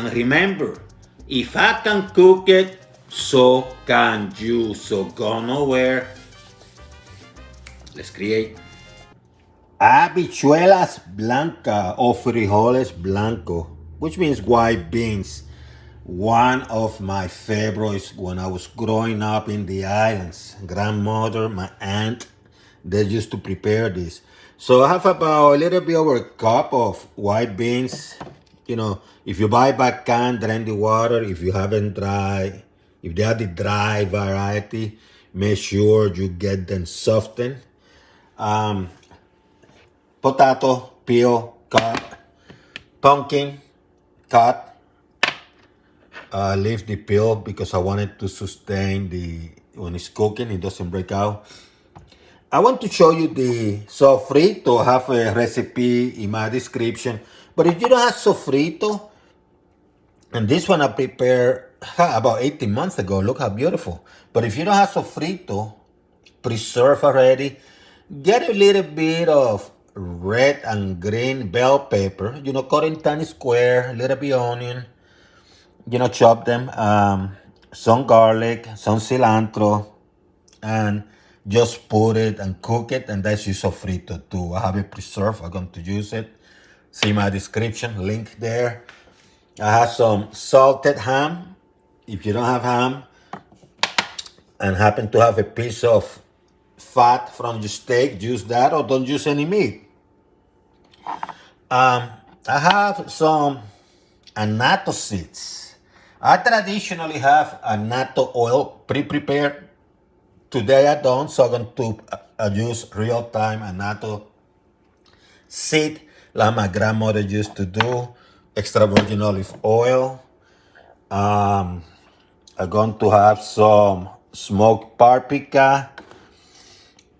And remember, if I can cook it, so can you. So go nowhere. Let's create Habichuelas blanca or frijoles blanco, which means white beans. One of my favorites when I was growing up in the islands. Grandmother, my aunt, they used to prepare this. So I have about a little bit over a cup of white beans. You know, if you buy by can, drain the water. If you haven't dry, if they are the dry variety, make sure you get them softened. Um, Potato, peel, cut. Pumpkin, cut. Leave the peel because I want it to sustain when it's cooking, it doesn't break out. I want to show you the sofrito. I have a recipe in my description. But if you don't have sofrito, and this one I prepared about 18 months ago. Look how beautiful. But if you don't have sofrito, preserved already, get a little bit of red and green bell pepper. You know, cut in tiny square, a little bit onion. You know, chop them. Some garlic, some cilantro, and just put it and cook it, and that's your sofrito too. I have it preserved. I'm going to use it. See my description, link there. I have some salted ham. If you don't have ham and happen to have a piece of fat from your steak, use that or don't use any meat. I have some annatto seeds. I traditionally have annatto oil pre-prepared. Today I don't, so I'm going to use real-time annatto seed like my grandmother used to do. Extra virgin olive oil. I'm going to have some smoked paprika,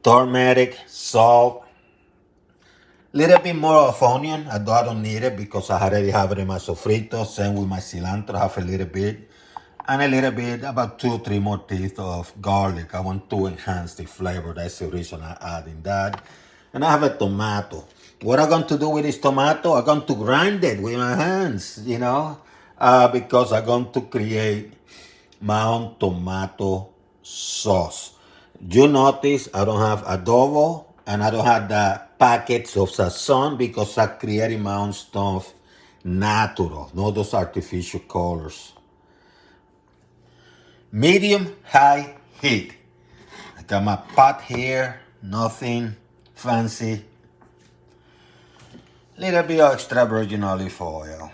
turmeric, salt, little bit more of onion. I don't need it because I already have it in my sofrito. Same with my cilantro, I have a little bit. And a little bit, about 2-3 more teeth of garlic. I want to enhance the flavor. That's the reason I add in that. And I have a tomato. What I'm going to do with this tomato, I'm going to grind it with my hands, you know, because I'm going to create my own tomato sauce. You notice I don't have adobo and I don't have the packets of sazon because I'm creating my own stuff natural, not those artificial colors. Medium high heat. I got my pot here, nothing fancy. Little bit of extra virgin olive oil.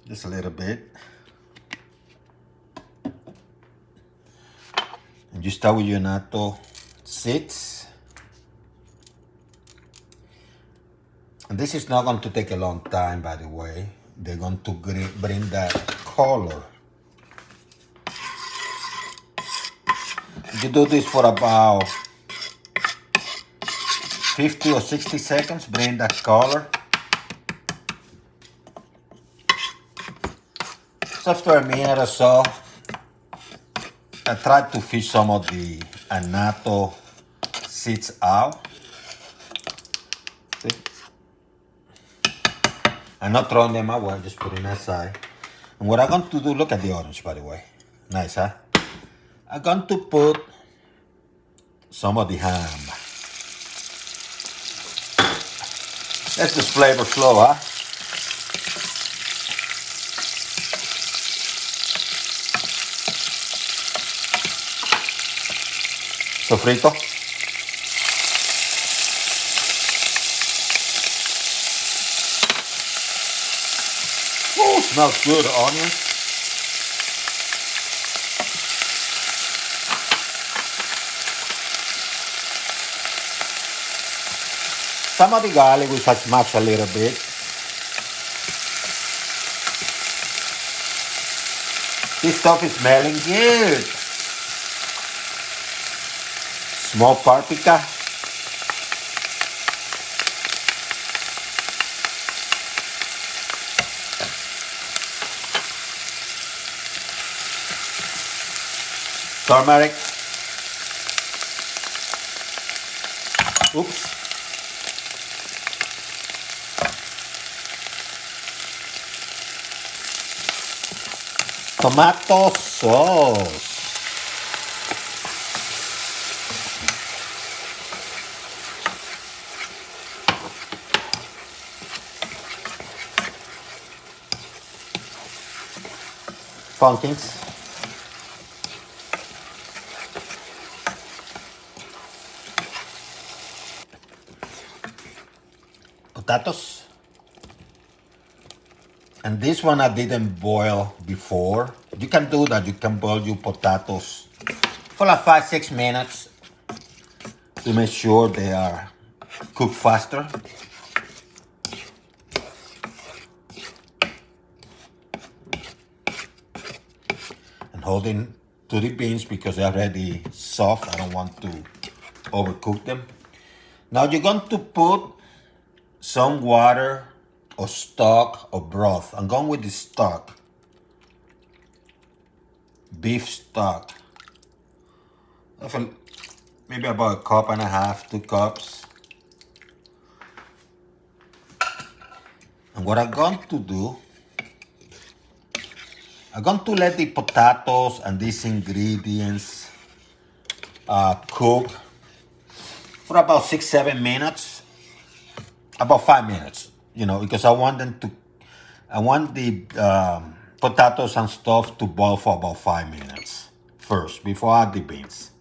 Just a little bit. And you start with your natto seeds. And this is not going to take a long time, by the way. They're going to bring that color. You do this for about 50 or 60 seconds, bring that color. So after a minute or so, I try to fish some of the annatto seeds out. See? I'm not throwing them away, just putting them aside. And what I'm going to do, look at the orange, by the way. Nice, huh? I'm going to put some of the ham. Let's just flavor slow, huh? Sofrito. Oh, smells good, onions. Some of the garlic we just smash a little bit. This stuff is smelling good. Small paprika. Turmeric. Oops. tomato sauce. Pumpkins. Potatoes. And this one I didn't boil before. You can do that. You can boil your potatoes for like 5-6 minutes to make sure they are cooked faster. And holding to the beans because they're already soft. I don't want to overcook them. Now you're going to put some water or stock or broth. I'm going with the stock. Beef stock. Maybe about 1.5 cups, 2 cups. And what I'm going to do, I'm going to let the potatoes and these ingredients cook for about 6-7 minutes. About 5 minutes, you know, because I want the potatoes and stuff to boil for about 5 minutes first before I add the beans.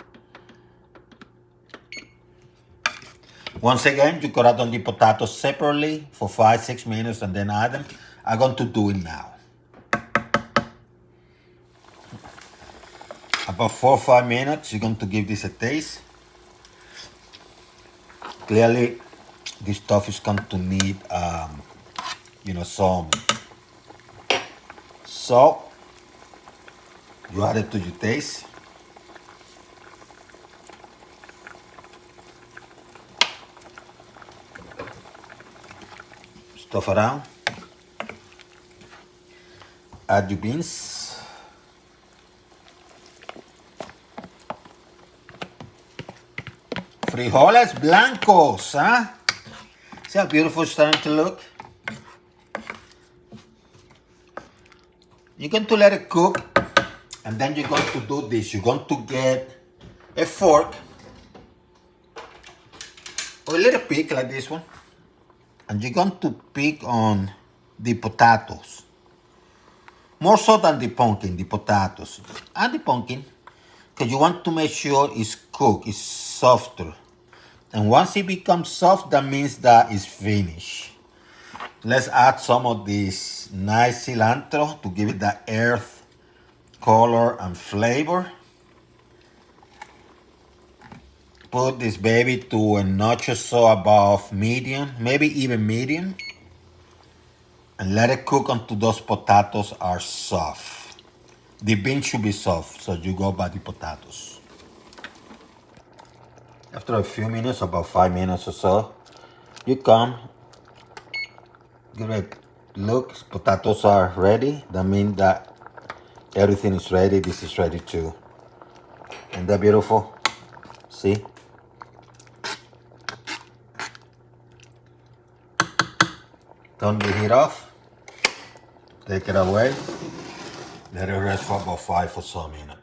Once again, you could add on the potatoes separately for 5-6 minutes and then add them. I'm going to do it now. About 4 or 5 minutes, you're going to give this a taste. Clearly, this stuff is going to need, some salt. You add it to your taste. Stuff around. Add your beans. Frijoles blancos, huh? See how beautiful it's starting to look? You're going to let it cook, and then you're going to do this. You're going to get a fork, or a little pick like this one, and you're going to pick on the potatoes. More so than the pumpkin, the potatoes. And the pumpkin, because you want to make sure it's cooked, it's softer. And once it becomes soft, that means that it's finished. Let's add some of this nice cilantro to give it that earth color and flavor. Put this baby to a notch or so above medium, maybe even medium. And let it cook until those potatoes are soft. The beans should be soft, so you go by the potatoes. After a few minutes, about 5 minutes or so, you come, give it a look, potatoes are ready. That means that everything is ready. This is ready too. Isn't that beautiful? See? Turn the heat off. Take it away. Let it rest for about 5 or so minutes.